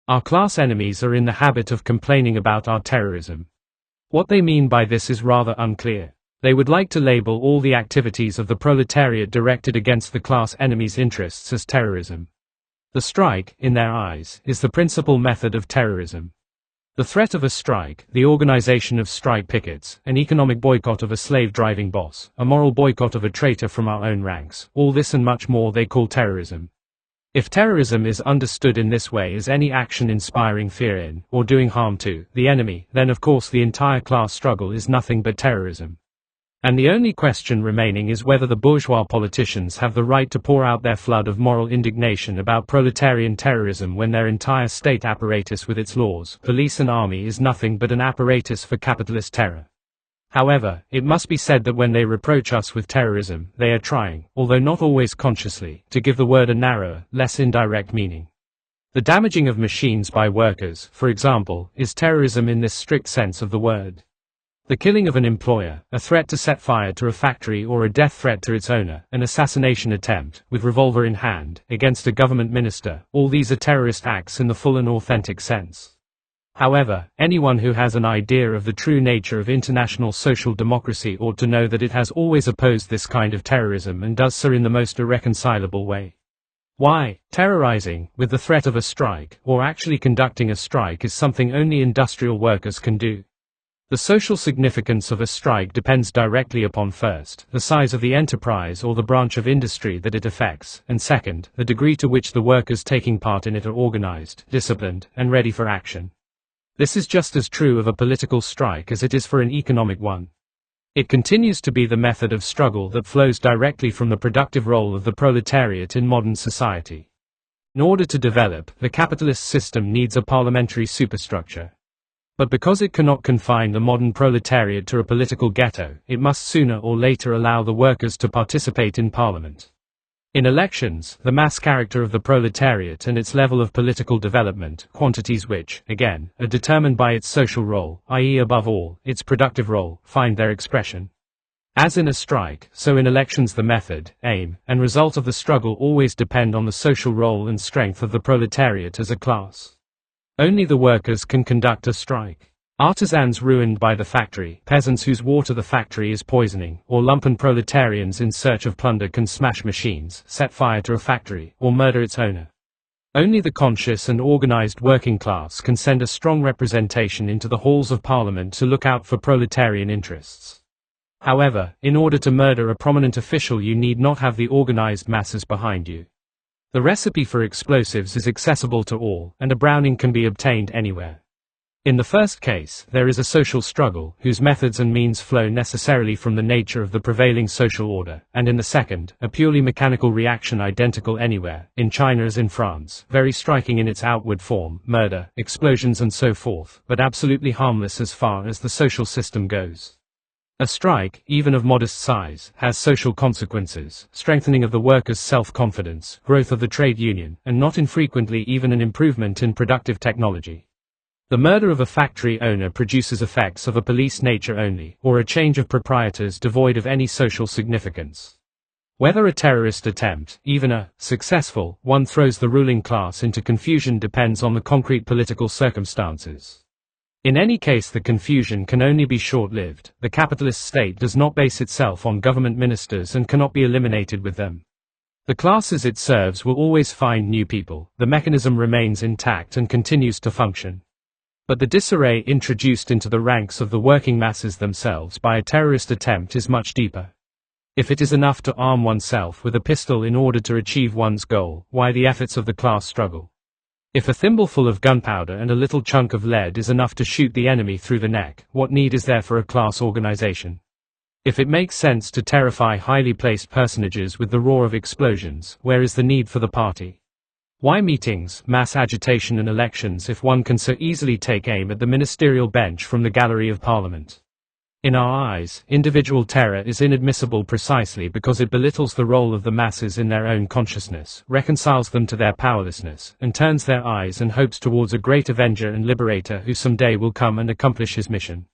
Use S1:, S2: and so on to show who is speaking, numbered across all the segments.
S1: Our class enemies are in the habit of complaining about our terrorism. What they mean by this is rather unclear. They would like to label all the activities of the proletariat directed against the class enemy's interests as terrorism. The strike, in their eyes, is the principal method of terrorism. The threat of a strike, the organization of strike pickets, an economic boycott of a slave-driving boss, a moral boycott of a traitor from our own ranks, all this and much more they call terrorism. If terrorism is understood in this way as any action inspiring fear in, or doing harm to, the enemy, then of course the entire class struggle is nothing but terrorism. And the only question remaining is whether the bourgeois politicians have the right to pour out their flood of moral indignation about proletarian terrorism when their entire state apparatus with its laws, police and army is nothing but an apparatus for capitalist terror. However, it must be said that when they reproach us with terrorism, they are trying, although not always consciously, to give the word a narrower, less indirect meaning. The damaging of machines by workers, for example, is terrorism in this strict sense of the word. The killing of an employer, a threat to set fire to a factory or a death threat to its owner, an assassination attempt, with revolver in hand, against a government minister, all these are terrorist acts in the full and authentic sense. However, anyone who has an idea of the true nature of international social democracy ought to know that it has always opposed this kind of terrorism and does so in the most irreconcilable way. Why, terrorizing, with the threat of a strike, or actually conducting a strike is something only industrial workers can do. The social significance of a strike depends directly upon first, the size of the enterprise or the branch of industry that it affects, and second, the degree to which the workers taking part in it are organized, disciplined, and ready for action. This is just as true of a political strike as it is for an economic one. It continues to be the method of struggle that flows directly from the productive role of the proletariat in modern society. In order to develop, the capitalist system needs a parliamentary superstructure. But because it cannot confine the modern proletariat to a political ghetto, it must sooner or later allow the workers to participate in parliament. In elections, the mass character of the proletariat and its level of political development, quantities which, again, are determined by its social role, i.e. above all, its productive role, find their expression. As in a strike, so in elections the method, aim, and result of the struggle always depend on the social role and strength of the proletariat as a class. Only the workers can conduct a strike. Artisans ruined by the factory, peasants whose water the factory is poisoning, or lumpen proletarians in search of plunder can smash machines, set fire to a factory, or murder its owner. Only the conscious and organized working class can send a strong representation into the halls of parliament to look out for proletarian interests. However, in order to murder a prominent official you need not have the organized masses behind you. The recipe for explosives is accessible to all, and a Browning can be obtained anywhere. In the first case, there is a social struggle, whose methods and means flow necessarily from the nature of the prevailing social order, and in the second, a purely mechanical reaction identical anywhere, in China as in France, very striking in its outward form, murder, explosions and so forth, but absolutely harmless as far as the social system goes. A strike, even of modest size, has social consequences, strengthening of the workers' self-confidence, growth of the trade union, and not infrequently even an improvement in productive technology. The murder of a factory owner produces effects of a police nature only, or a change of proprietors devoid of any social significance. Whether a terrorist attempt, even a successful one, throws the ruling class into confusion depends on the concrete political circumstances. In any case the confusion can only be short-lived. The capitalist state does not base itself on government ministers and cannot be eliminated with them. The classes it serves will always find new people, the mechanism remains intact and continues to function. But the disarray introduced into the ranks of the working masses themselves by a terrorist attempt is much deeper. If it is enough to arm oneself with a pistol in order to achieve one's goal, why the efforts of the class struggle? If a thimbleful of gunpowder and a little chunk of lead is enough to shoot the enemy through the neck, what need is there for a class organization? If it makes sense to terrify highly placed personages with the roar of explosions, where is the need for the party? Why meetings, mass agitation and elections if one can so easily take aim at the ministerial bench from the gallery of parliament? In our eyes, individual terror is inadmissible precisely because it belittles the role of the masses in their own consciousness, reconciles them to their powerlessness, and turns their eyes and hopes towards a great avenger and liberator who someday will come and accomplish his mission.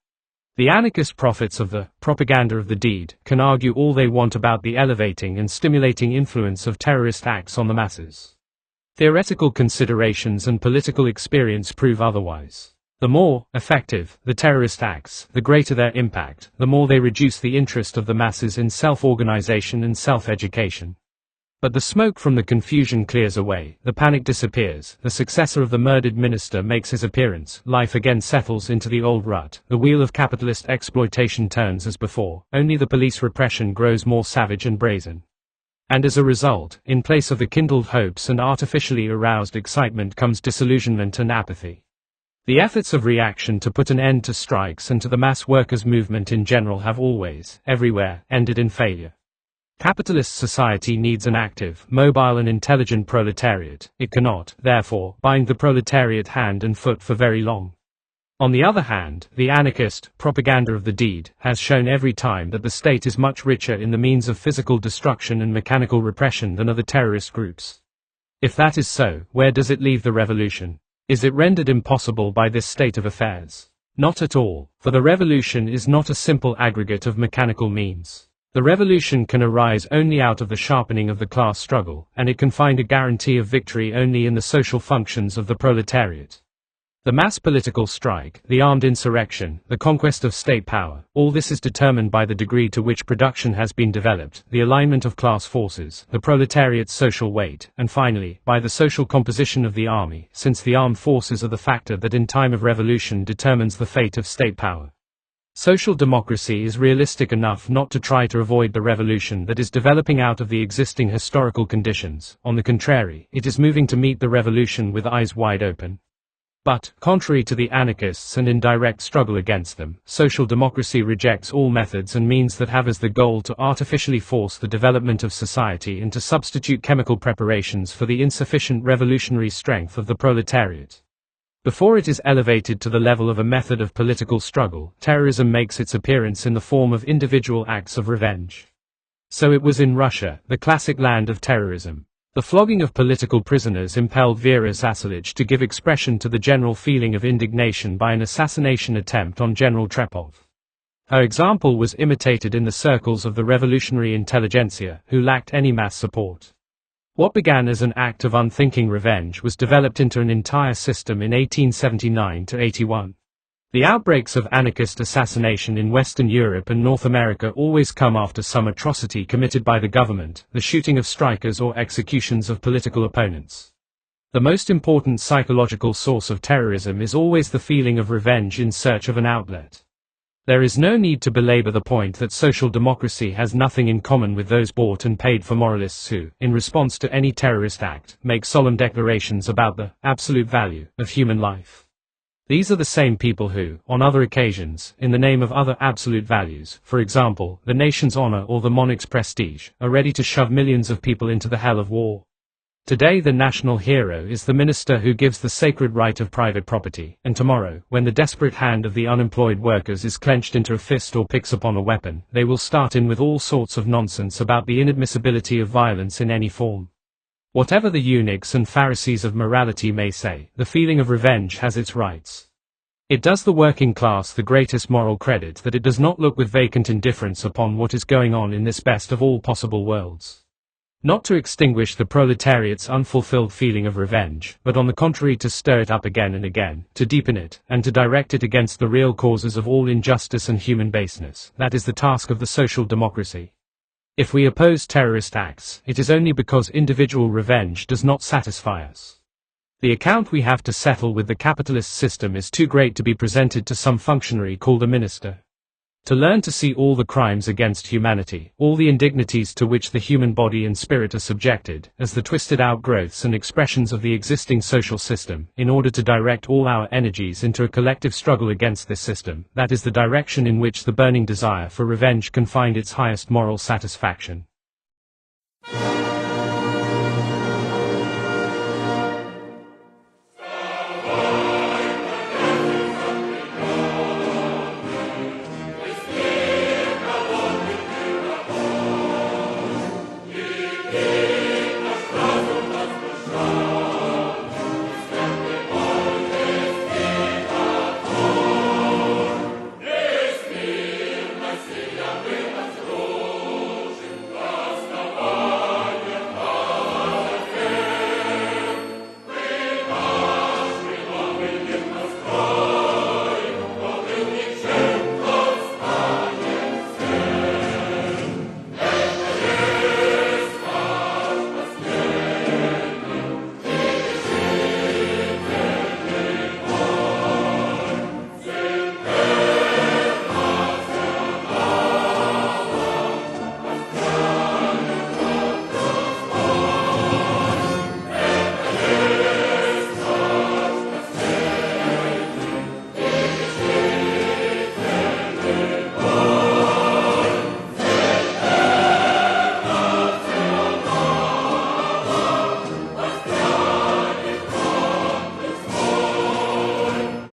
S1: The anarchist prophets of the propaganda of the deed can argue all they want about the elevating and stimulating influence of terrorist acts on the masses. Theoretical considerations and political experience prove otherwise. The more effective the terrorist acts, the greater their impact, the more they reduce the interest of the masses in self-organization and self-education. But the smoke from the confusion clears away, the panic disappears, the successor of the murdered minister makes his appearance, life again settles into the old rut, the wheel of capitalist exploitation turns as before, only the police repression grows more savage and brazen. And as a result, in place of the kindled hopes and artificially aroused excitement comes disillusionment and apathy. The efforts of reaction to put an end to strikes and to the mass workers' movement in general have always, everywhere, ended in failure. Capitalist society needs an active, mobile and intelligent proletariat. It cannot, therefore, bind the proletariat hand and foot for very long. On the other hand, the anarchist propaganda of the deed has shown every time that the state is much richer in the means of physical destruction and mechanical repression than are the terrorist groups. If that is so, where does it leave the revolution? Is it rendered impossible by this state of affairs? Not at all, for the revolution is not a simple aggregate of mechanical means. The revolution can arise only out of the sharpening of the class struggle, and it can find a guarantee of victory only in the social functions of the proletariat. The mass political strike, the armed insurrection, the conquest of state power, all this is determined by the degree to which production has been developed, the alignment of class forces, the proletariat's social weight, and finally, by the social composition of the army, since the armed forces are the factor that in time of revolution determines the fate of state power. Social democracy is realistic enough not to try to avoid the revolution that is developing out of the existing historical conditions. On the contrary, it is moving to meet the revolution with eyes wide open. But, contrary to the anarchists and in direct struggle against them, social democracy rejects all methods and means that have as the goal to artificially force the development of society and to substitute chemical preparations for the insufficient revolutionary strength of the proletariat. Before it is elevated to the level of a method of political struggle, terrorism makes its appearance in the form of individual acts of revenge. So it was in Russia, the classic land of terrorism. The flogging of political prisoners impelled Vera Zasulich to give expression to the general feeling of indignation by an assassination attempt on General Trepov. Her example was imitated in the circles of the revolutionary intelligentsia, who lacked any mass support. What began as an act of unthinking revenge was developed into an entire system in 1879–81. The outbreaks of anarchist assassination in Western Europe and North America always come after some atrocity committed by the government, the shooting of strikers or executions of political opponents. The most important psychological source of terrorism is always the feeling of revenge in search of an outlet. There is no need to belabor the point that social democracy has nothing in common with those bought and paid for moralists who, in response to any terrorist act, make solemn declarations about the absolute value of human life. These are the same people who, on other occasions, in the name of other absolute values, for example, the nation's honor or the monarch's prestige, are ready to shove millions of people into the hell of war. Today the national hero is the minister who gives the sacred right of private property, and tomorrow, when the desperate hand of the unemployed workers is clenched into a fist or picks upon a weapon, they will start in with all sorts of nonsense about the inadmissibility of violence in any form. Whatever the eunuchs and Pharisees of morality may say, the feeling of revenge has its rights. It does the working class the greatest moral credit that it does not look with vacant indifference upon what is going on in this best of all possible worlds. Not to extinguish the proletariat's unfulfilled feeling of revenge, but on the contrary to stir it up again and again, to deepen it, and to direct it against the real causes of all injustice and human baseness. That is the task of the social democracy. If we oppose terrorist acts, it is only because individual revenge does not satisfy us. The account we have to settle with the capitalist system is too great to be presented to some functionary called a minister. To learn to see all the crimes against humanity, all the indignities to which the human body and spirit are subjected, as the twisted outgrowths and expressions of the existing social system, in order to direct all our energies into a collective struggle against this system, that is the direction in which the burning desire for revenge can find its highest moral satisfaction.